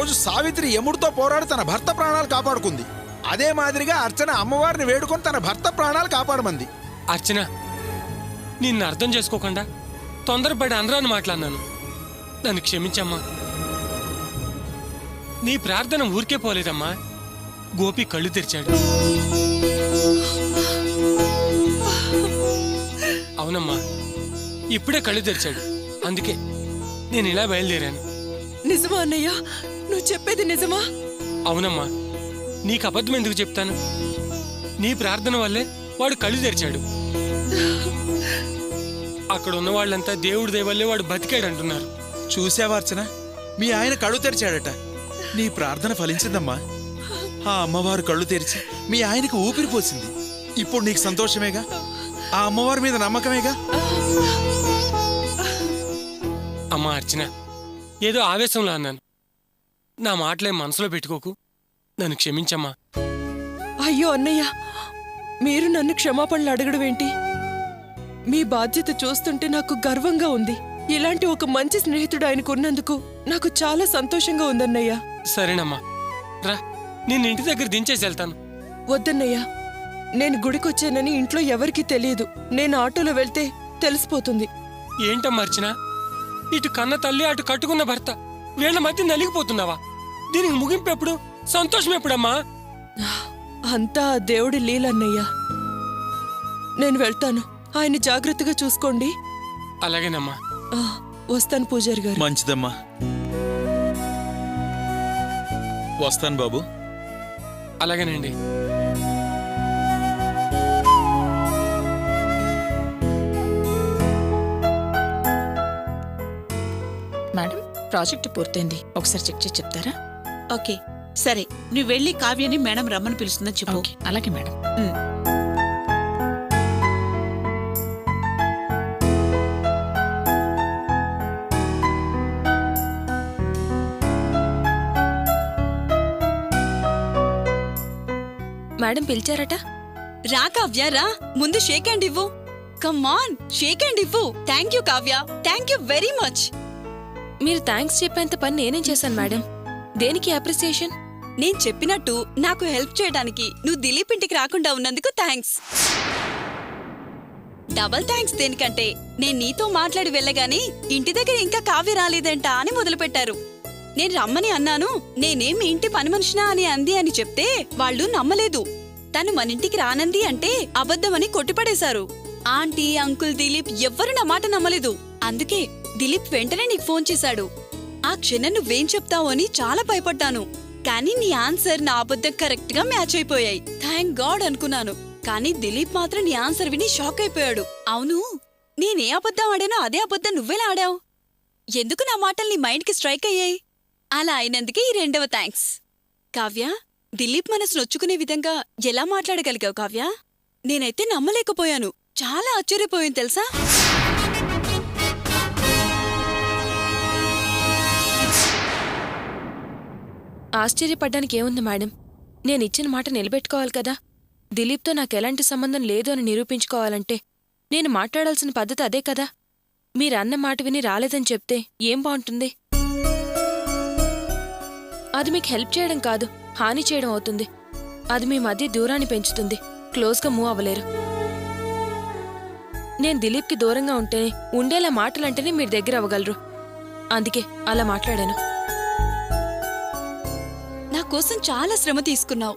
రోజు సావిత్రి యముడితో పోరాడి తన భర్త ప్రాణాలు కాపాడుకుంది. అదే మాదిరిగా అర్చన అమ్మవారిని వేడుకొని తన భర్త ప్రాణాలు కాపాడమంది. అర్చన, నిన్ను అర్థం చేసుకోకుండా తొందరపడి అనరాని మాట్లాడినాను. నన్ను క్షమించమ్మా. నీ ప్రార్థన ఊరికే పోలేదమ్మా. గోపి కళ్ళు తెరిచాడు. అవునమ్మా, ఇప్పుడే కళ్ళు తెరిచాడు. అందుకే నేను ఇలా బయలుదేరాను. నిజమా అన్నయ్య? నువ్వు చెప్పేది నిజమా? అవునమ్మా, నీకు అబద్ధం ఎందుకు చెప్తాను? నీ ప్రార్థన వల్లే వాడు కళ్ళు తెరిచాడు. అక్కడ ఉన్న వాళ్ళంతా దేవుడి దయవల్లే వాడు బతికాడు అంటున్నారు. చూసావా అర్చన, మీ ఆయన కళ్ళు తెరిచాడట. నీ ప్రార్థన ఫలించిందమ్మా. ఆ అమ్మవారు కళ్ళు తెరిచి మీ ఆయనకు ఊపిరి పోసింది. ఇప్పుడు నీకు సంతోషమేగా? ఆ అమ్మవారి మీద నమ్మకమేగా? అమ్మా అర్చన, ఏదో ఆవేశంలో అన్నాను. నా మాటలేం మనసులో పెట్టుకోకు. నన్ను క్షమించమ్మా. అయ్యో అన్నయ్య, మీరు నన్ను క్షమాపణలు అడగడం ఏంటి? మీ బాధ్యత చూస్తుంటే నాకు గర్వంగా ఉంది. ఇలాంటి ఒక మంచి స్నేహితుడు ఆయనకున్నందుకు నాకు చాలా సంతోషంగా ఉందన్నయ్య. సరేనమ్మా, రా, నిన్ను ఇంటి దగ్గర దించేసి వెళ్తాను. వద్దన్నయ్య, నేను గుడికొచ్చానని ఇంట్లో ఎవరికీ తెలియదు. నేను ఆటోలో వెళ్తే తెలిసిపోతుంది. ఏంటమ్మా అర్చన, ఇటు కన్న తల్లి అటు కట్టుకున్న భర్త, వీళ్ళ మధ్య నలిగిపోతున్నావా? దీనికి ముగింపు ఎప్పుడు? సంతోషం ఎప్పుడమ్మా? అంతా దేవుడి లీలన్నయ్య. నేను వెళ్తాను. ఆయన జాగ్రత్తగా చూసుకోండి. అలాగేనమ్మా. వస్తాను పూజారి గారు. మంచిదమ్మా, వస్తాను బాబు. అలాగేనండి. మేడం, ప్రాజెక్ట్ పూర్తయింది. ఒకసారి చెక్ చేసి చెప్తారా? ఓకే, సరే. నువ్వు వెళ్ళి కావ్యని మేడం రమ్మని పిలుస్తుందని చెప్పు. అలాగే మేడం. మేడం పిలిచారట. రా కావ్య, రా. ముందు షేక్ హ్యాండ్ ఇవ్వు. కమాన్, షేక్ హ్యాండ్ ఇవ్వు. Thank you Kavya, thank you very much. మీరు థ్యాంక్స్ చెప్పేంత పని నేనేం చేశాను మేడం? దేనికి అప్రిసియేషన్? నేను చెప్పినట్టు నాకు హెల్ప్ చేయడానికి నువ్వు దిలీప్ ఇంటికి రాకుండా ఉన్నందుకు థ్యాంక్స్. డబల్ థ్యాంక్స్ దేనికంటే, నేను నీతో మాట్లాడి వెళ్ళగానే ఇంటి దగ్గర ఇంకా కావ్య రాలేదంట అని మొదలుపెట్టారు. నేను రమ్మని అన్నాను. నేనేం ఇంటి పని మనిషినా అని అంది అని చెప్తే వాళ్ళు నమ్మలేదు. తను మనింటికి రానంది అంటే అబద్ధమని కొట్టిపడేశారు. ఆంటీ, అంకుల్, దిలీప్ ఎవ్వరూ నా మాట నమ్మలేదు. అందుకే దిలీప్ వెంటనే నీకు ఫోన్ చేశాడు. ఆ క్షణం నువ్వేం చెప్తావు అని చాలా భయపడ్డాను. కానీ నీ ఆన్సర్ నా అబద్ధం కరెక్ట్ గా మ్యాచ్ అయిపోయాయి. థ్యాంక్ గాడ్ అనుకున్నాను. కానీ దిలీప్ మాత్రం నీ ఆన్సర్ విని షాక్ అయిపోయాడు. అవును, నేనే అబద్ధం ఆడానో అదే అబద్ధం నువ్వెలా ఆడావు? ఎందుకు నా మాటలు నీ మైండ్ కి స్ట్రైక్ అయ్యాయి? అలా అయినందుకే ఈ రెండవ థ్యాంక్స్. కావ్య, దిలీప్ మనసు నొచ్చుకునే విధంగా ఎలా మాట్లాడగలిగావు కావ్య? నేనైతే నమ్మలేకపోయాను. చాలా ఆశ్చర్యపోయాను తెలుసా? ఆశ్చర్యపడ్డానికి ఏముంది మేడం? నేనిచ్చిన మాట నిలబెట్టుకోవాలి కదా. దిలీప్తో నాకెలాంటి సంబంధం లేదు అని నిరూపించుకోవాలంటే నేను మాట్లాడాల్సిన పద్ధతి అదే కదా. మీరన్న మాట విని రాలేదని చెప్తే ఏం బాగుంటుంది? అది మీకు హెల్ప్ చేయడం కాదు, హాని చేయడం అవుతుంది. అది మీ మధ్య దూరాన్ని పెంచుతుంది. క్లోజ్గా మూవ్ అవ్వలేరు. నేను దిలీప్కి దూరంగా ఉంటేనే ఉండేలా మాటలంటేనే మీరు దగ్గర అవ్వగలరు. అందుకే అలా మాట్లాడాను. నా కోసం చాలా శ్రమ తీసుకున్నావు.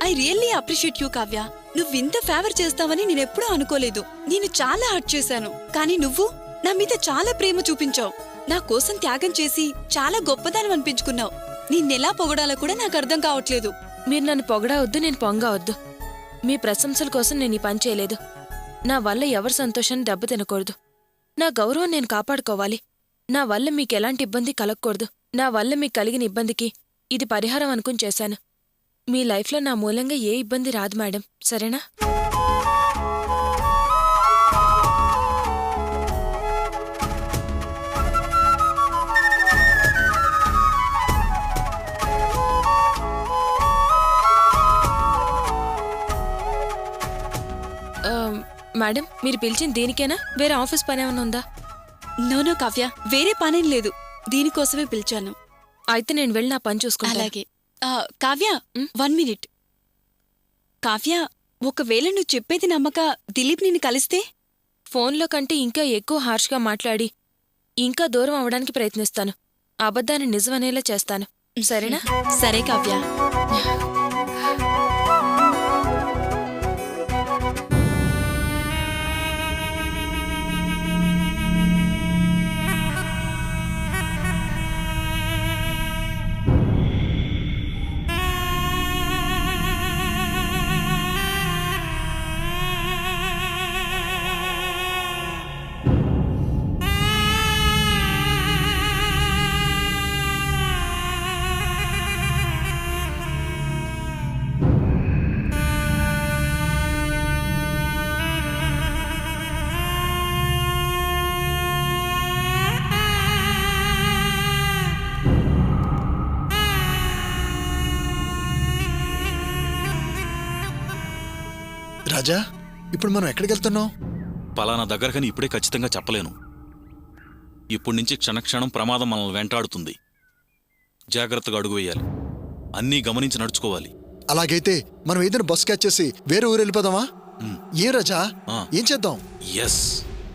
I really appreciate you Kavya. నువ్వింత ఫేవర్ చేస్తావని నేనెప్పుడూ అనుకోలేదు. నేను చాలా హర్ట్ చేశాను. కానీ నువ్వు నా మీద చాలా ప్రేమ చూపించావు. నా కోసం త్యాగం చేసి చాలా గొప్పదానం అనిపించుకున్నావు. నిన్నెలా పొగడాలో కూడా నాకు అర్థం కావట్లేదు. మీరు నన్ను పొగడవద్దు, నేను పొంగవద్దు. మీ ప్రశంసల కోసం నేను ఈ పని చేయలేదు. నా వల్ల ఎవరి సంతోషాన్ని దెబ్బతినకూడదు. నా గౌరవం నేను కాపాడుకోవాలి. నా వల్ల మీకెలాంటి ఇబ్బంది కలగకూడదు. నా వల్ల మీకు కలిగిన ఇబ్బందికి ఇది పరిహారం అనుకుని చేశాను. మీ లైఫ్లో నా మూలంగా ఏ ఇబ్బంది రాదు మేడం, సరేనా? మేడం, మీరు పిలిచింది దీనికేనా? వేరే ఆఫీస్ పని ఏమైనా ఉందా? నోనో కావ్య, వేరే పనేం లేదు. దీనికోసమే పిలిచాను. అయితే నేను వెళ్ళి నా పని చూసుకుంటాను. అలాగే కావ్య 1 మినిట్. కావ్య, ఒకవేళ నువ్వు చెప్పేది నమ్మక దిలీప్ నిన్ను కలిస్తే? ఫోన్లో కంటే ఇంకా ఎక్కువ హార్ష్గా మాట్లాడి ఇంకా దూరం అవడానికి ప్రయత్నిస్తాను. అబద్ధాన్ని నిజమనేలా చేస్తాను. సరేనా? సరే కావ్య. రాజా, ఇప్పుడు మనం ఎక్కడికి వెళ్తున్నాం? పలానా దగ్గరకని ఇప్పుడే ఖచ్చితంగా చెప్పలేను. ఇప్పటి నుంచి క్షణక్షణం ప్రమాదం మనల్ని వెంటాడుతుంది. జాగ్రత్తగా అడుగు వేయాలి. అన్నీ గమనించి నడుచుకోవాలి. అలాగైతే మనం ఏదైనా బస్ క్యాచ్ చేసి వేరే ఊరు వెళ్ళిపోదామా? ఏ రాజా, ఏం చేద్దాం? ఎస్,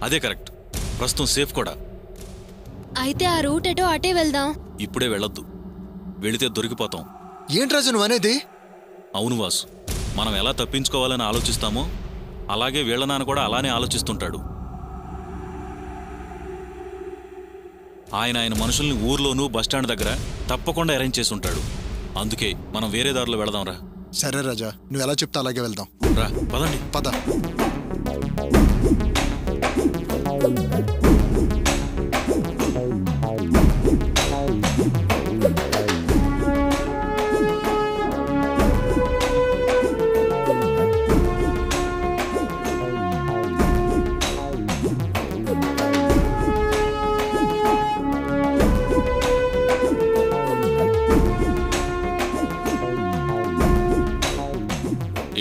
అదే కరెక్ట్. ప్రస్తుతం సేఫ్ కూడా. అయితే ఆ రూట్ ఎటో అటే వెళ్దాం. ఇప్పుడే వెళ్ళొద్దు. వెళితే దొరికిపోతాం. ఏంటి రాజు నువ్వు అనేది? అవును వాసు, మనం ఎలా తప్పించుకోవాలని ఆలోచిస్తామో అలాగే వీళ్ళ నాన్న కూడా అలానే ఆలోచిస్తుంటాడు. ఆయన మనుషుల్ని ఊర్లోనూ బస్టాండ్ దగ్గర తప్పకుండా అరేంజ్ చేసి ఉంటాడు. అందుకే మనం వేరే దారిలో వెళదాంరా. సరే రాజా, నువ్వు ఎలా చెప్తా అలాగే వెళ్దాం. రా, పదండి. పద.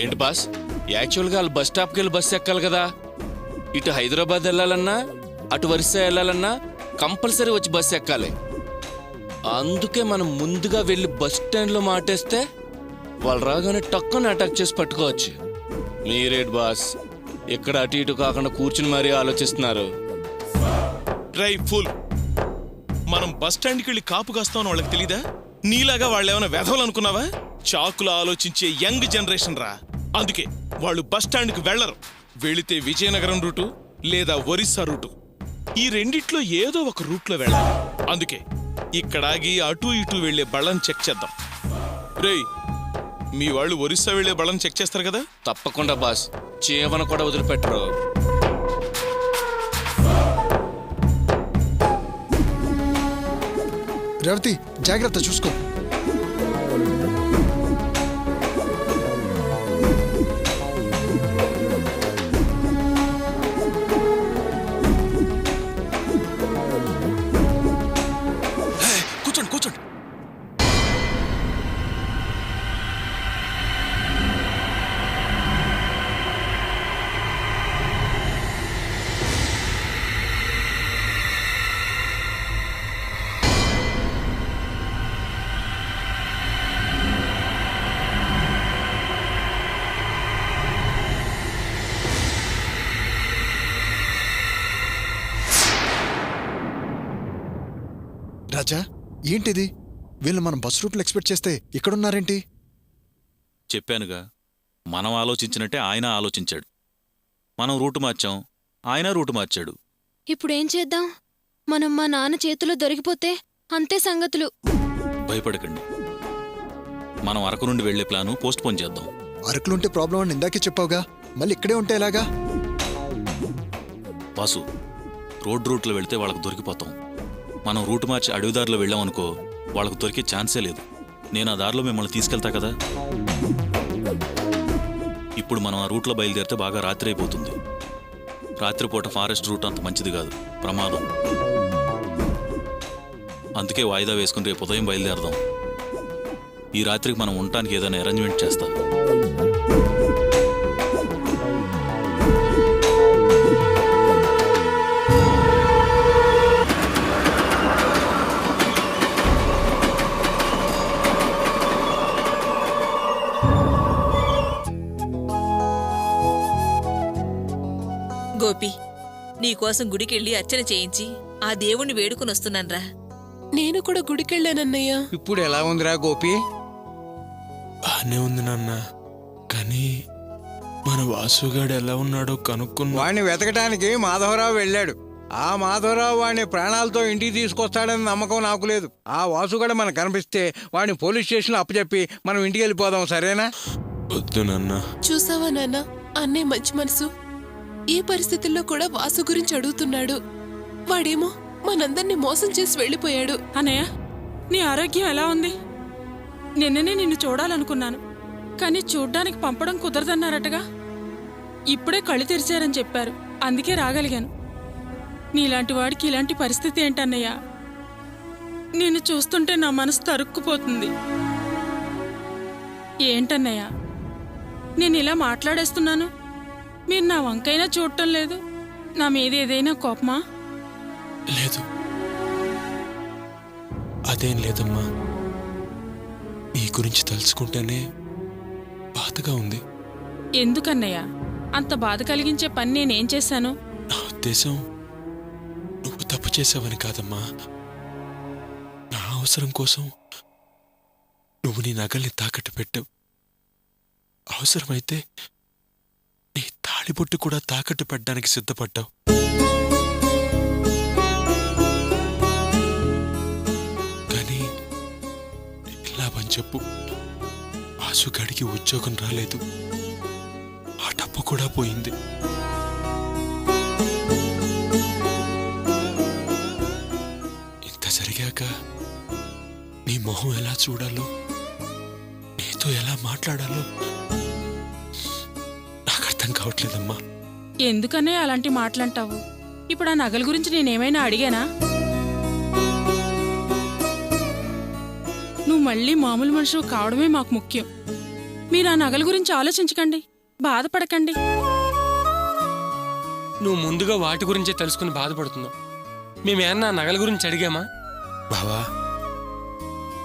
ఏంటి బాస్, యాక్చువల్గా వాళ్ళు బస్ స్టాప్కి వెళ్ళి బస్సు ఎక్కాలి కదా. ఇటు హైదరాబాద్ వెళ్ళాలన్నా అటు వరిసా వెళ్ళాలన్నా కంపల్సరీ వచ్చి బస్సు ఎక్కాలి. అందుకే మనం ముందుగా వెళ్ళి బస్ స్టాండ్లో మాటేస్తే వాళ్ళు రాగానే టక్కున అటాక్ చేసి పట్టుకోవచ్చు. మీరేట్ బాస్, ఇక్కడ అటు ఇటు కాకుండా కూర్చుని మరీ ఆలోచిస్తున్నారు. Dry full. మనం బస్ స్టాండ్కి వెళ్ళి కాపు కాస్తామని వాళ్ళకి తెలీదా? నీలాగా వాళ్ళేమైనా వెధవలు అనుకున్నావా? చాకులా ఆలోచించే యంగ్ జనరేషన్ రా. అందుకే వాళ్ళు బస్ స్టాండ్కి వెళ్లరు. వెళితే విజయనగరం రూటు లేదా ఒరిస్సా రూటు, ఈ రెండిట్లో ఏదో ఒక రూట్లో వెళ్ళాలి. అందుకే ఇక్కడాగి అటు ఇటు వెళ్లే బళ్ళని చెక్ చేద్దాం. రేయ్, మీ వాళ్ళు ఒరిస్సా వెళ్లే బళ్ళని చెక్ చేస్తారు కదా? తప్పకుండా బాస్, చేవన కూడా వదిలిపెట్టరు. రేవతి, జాగ్రత్త, చూసుకో. కూర్చోండి కూర్చోండి. రాజా, ఏంటిది? వీళ్ళు మనం బస్ రూట్లో ఎక్స్పెక్ట్ చేస్తే ఇక్కడున్నారేంటి? చెప్పానుగా, మనం ఆలోచించినట్టే ఆయన ఆలోచించాడు. మనం రూటు మార్చాం, ఆయన రూటు మార్చాడు. ఇప్పుడేం చేద్దాం? మనం మా నాన్న చేతిలో దొరికిపోతే అంతే సంగతులు. భయపడకండి. మనం అరకు నుండి వెళ్లే ప్లాను పోస్ట్ పోన్ చేద్దాం. అరకులుంటే ప్రాబ్లం అని ఇందాకే చెప్పావుగా, మళ్ళీ ఇక్కడే ఉంటే ఎలాగా? వాసు, రూట్లో వెళితే వాళ్ళకు దొరికిపోతాం. మనం రూటు మార్చి అడవిదారిలో వెళ్ళామనుకో, వాళ్ళకు దొరికే ఛాన్సే లేదు. నేను ఆ దారిలో మిమ్మల్ని తీసుకెళ్తా కదా. ఇప్పుడు మనం ఆ రూట్లో బయలుదేరితే బాగా రాత్రి అయిపోతుంది. రాత్రిపూట ఫారెస్ట్ రూట్ అంత మంచిది కాదు, ప్రమాదం. అందుకే వాయిదా వేసుకుని రేపు ఉదయం బయలుదేరదాం. ఈ రాత్రికి మనం ఉండటానికి ఏదైనా అరేంజ్మెంట్ చేస్తాం. నీకోసం గుడికెళ్ళి అర్చన చేయించి ఆ దేవుణ్ణి వేడుకుని వస్తున్నాన్రా. నేను కూడా గుడికెళ్ళానన్నయ్య. ఇప్పుడు ఎలా ఉందిరా గోపి? బానే ఉంది నాన్న, కానీ మన వాసుగాడు ఎలా ఉన్నాడో కనుక్కున్నా. వాడిని వెతకటానికి మాధవరావు వెళ్ళాడు. ఆ మాధవరావు వాడిని ప్రాణాలతో ఇంటికి తీసుకొస్తాడని నమ్మకం నాకు లేదు. ఆ వాసుగాడు మనకు కనిపిస్తే వాడిని పోలీస్ స్టేషన్లో అప్పచెప్పి మనం ఇంటికి వెళ్ళిపోదాం, సరేనా? వద్దు నాన్న. చూసావా నాన్న, అన్నయ్య మంచి మనసు. ఈ పరిస్థితుల్లో కూడా వాసు గురించి అడుగుతున్నాడు. వాడేమో మనందరినీ మోసం చేసి వెళ్ళిపోయాడు. అన్నయ్య, నీ ఆరోగ్యం ఎలా ఉంది? నిన్ననే నిన్ను చూడాలనుకున్నాను, కానీ చూడ్డానికి పంపడం కుదరదన్నారటగా. ఇప్పుడే కళ్ళు తెరిచారని చెప్పారు, అందుకే రాగలిగాను. నీలాంటి వాడికి ఇలాంటి పరిస్థితి ఏంటన్నయ్యా? నిన్ను చూస్తుంటే నా మనసు తరుక్కుపోతుంది. ఏంటన్నయ్యా నేను ఇలా మాట్లాడేస్తున్నాను, మీరు నా వంకైనా చూడటం లేదు. నా మీద ఏదైనా కోపమా? లేదు, అదేం లేదమ్మా. నీ గురించి తలుచుకుంటేనే బాధగా ఉంది. ఎందుకన్నయ్యా అంత బాధ కలిగించే పని నేనేం చేశాను? నా ఉద్దేశం నువ్వు తప్పు చేసావని కాదమ్మా. నా అవసరం కోసం నువ్వు నీ నగల్ని తాకట్టు పెట్టావు. అవసరమైతే నీ తాళిబొట్టు కూడా తాకట్టు పెట్టడానికి సిద్ధపడ్డావు. కానీ లాభం చెప్పు, వాసుగాడికి ఉద్యోగం రాలేదు, ఆ డబ్బు కూడా పోయింది. ఇంత జరిగాక నీ మొహం ఎలా చూడాలో, నీతో ఎలా మాట్లాడాలో నాకు అర్థం కావట్లేదమ్మా. ఎందుకనే అలాంటి మాటలంటావు? ఇప్పుడు ఆ నగల గురించి నేనేమైనా అడిగానా? నువ్వు మళ్ళీ మామూలు మనిషి కావడమే మాకు ముఖ్యం. మీరు ఆ నగల గురించి ఆలోచించకండి, బాధపడకండి. నువ్వు ముందుగా వాటి గురించే తెలుసుకుని బాధపడుతున్నావు. మేమేమన్నా నగల గురించి అడిగామా? బావా,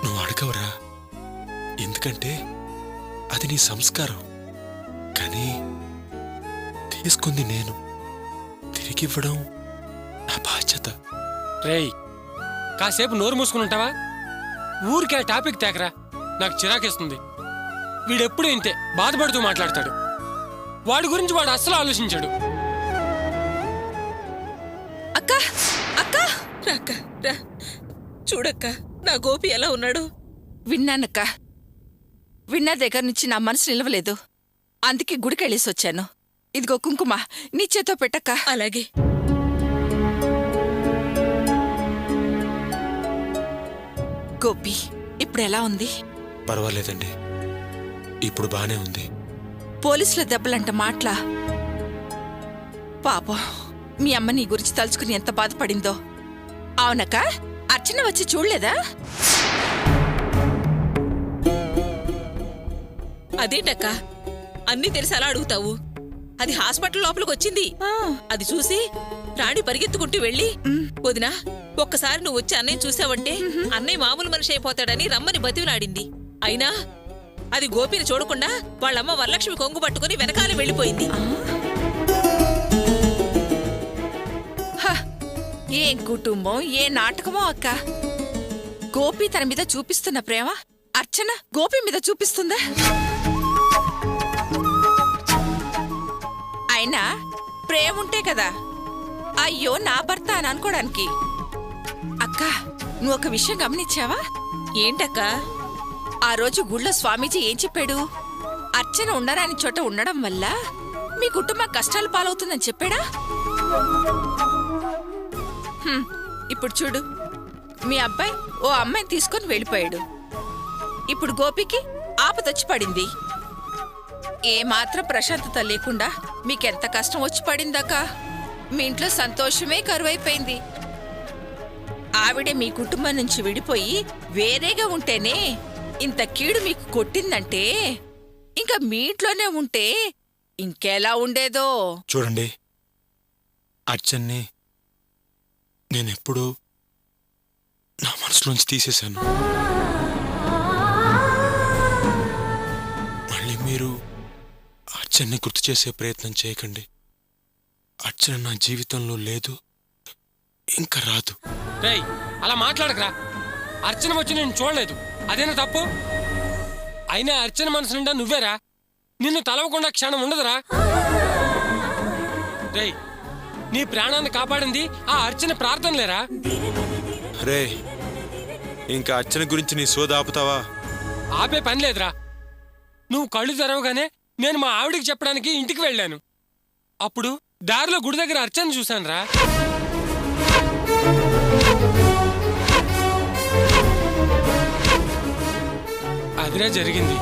నువ్వు అడగవరా, ఎందుకంటే అది నీ సంస్కారం. కానీ తీసుకుంది నేను, తిరిగివ్వడం నా బాధ్యత. రేయ్, కాసేపు నోరు మూసుకుని ఉంటావా? ఊరికే టాపిక్ తేకరా, నాకు చిరాకేస్తుంది. వీడెప్పుడు ఇంతే బాధపడుతూ మాట్లాడతాడు. వాడి గురించి వాడు అస్సలు ఆలోచించాడు. అక్క అక్క రా అక్క రా, చూడక్క నా గోపి ఎలా ఉన్నాడు? విన్నానక్క. విన్నా దగ్గర నుంచి నా మనసు నిలవలేదు, అందుకే గుడికెళ్ళేసి వచ్చాను. ఇదిగో కుంకుమ, నీ చేతో పెట్టక్క. అలాగే. గోపి ఇప్పుడు ఎలా ఉంది? పర్వాలేదండి, ఇప్పుడు బానే ఉంది. పోలీసుల దెబ్బలంట మాటలా? పాపం మీ అమ్మ నీ గురించి తలుచుకుని ఎంత బాధపడిందో. అవునక్క, అర్చన వచ్చి చూడలేదా? అదేంటక్క అన్నీ తెలిసి అలా అడుగుతావు? అది హాస్పిటల్ లోపలికి వచ్చింది. అది చూసి రాణి పరిగెత్తుకుంటూ వెళ్ళి, వదినా ఒక్కసారి నువ్వు వచ్చి అన్నయ్య చూసావంటే అన్నయ్య మామూలు మనిషి అయిపోతాడని రమ్మని బతివిలాడింది. అయినా అది గోపిని చూడకుండా వాళ్ళమ్మ వరలక్ష్మి కొంగు పట్టుకుని వెనకాల వెళ్ళిపోయింది. ఏం కుటుంబం, ఏ నాటకమో అక్క. గోపి తన మీద చూపిస్తున్న ప్రేమ అర్చన గోపి మీద చూపిస్తుందా? అయినా ప్రేమ ఉంటే కదా అయ్యో నా భర్త అని అనుకోడానికి. అక్క, నువ్వు ఒక విషయం గమనించావా? ఏంటక్క? ఆ రోజు గుళ్ళో స్వామీజీ ఏం చెప్పాడు? అర్చన ఉండరాని చోట ఉండడం వల్ల మీ కుటుంబం కష్టాలు పాలవుతుందని చెప్పాడా? ఇప్పుడు చూడు, మీ అబ్బాయి ఓ అమ్మాయిని తీసుకొని వెళ్ళిపోయాడు. ఇప్పుడు గోపికి ఆపదొచ్చి పడింది. ఏమాత్రం ప్రశాంతత లేకుండా మీకెంత కష్టం వచ్చి పడిందాకా మీ ఇంట్లో సంతోషమే కరువైపోయింది. ఆవిడే మీ కుటుంబం నుంచి విడిపోయి వేరేగా ఉంటేనే ఇంత కీడు మీకు కొట్టిందంటే ఇంకా మీ ఇంట్లోనే ఉంటే ఇంకెలా ఉండేదో. చూడండి, అర్చన్ని నేనెప్పుడూ నా మనసులోంచి తీసేశాను. మళ్ళీ మీరు అర్చన్ని గుర్తు చేసే ప్రయత్నం చేయకండి. అర్చన నా జీవితంలో లేదు, ఇంకా రాదు. రేయ్ అలా మాట్లాడకరా. అర్చన వచ్చి నేను చూడలేదు, అదేనా తప్పు? అయినా అర్చన మనసు నిండా నువ్వేరా. నిన్ను తలవకుండా క్షణం ఉండదురా. రేయ్ నీ ప్రాణాన్ని కాపాడింది ఆ అర్చన ప్రార్థనలేరా. రే, ఇంకా అర్చన గురించి నీ సోద ఆపుతావా? ఆపే పని లేదురా. నువ్వు కళ్ళు తెరవగానే నేను మా ఆవిడికి చెప్పడానికి ఇంటికి వెళ్ళాను. అప్పుడు దారిలో గుడి దగ్గర అర్చన చూశానురా. అదిరా జరిగింది.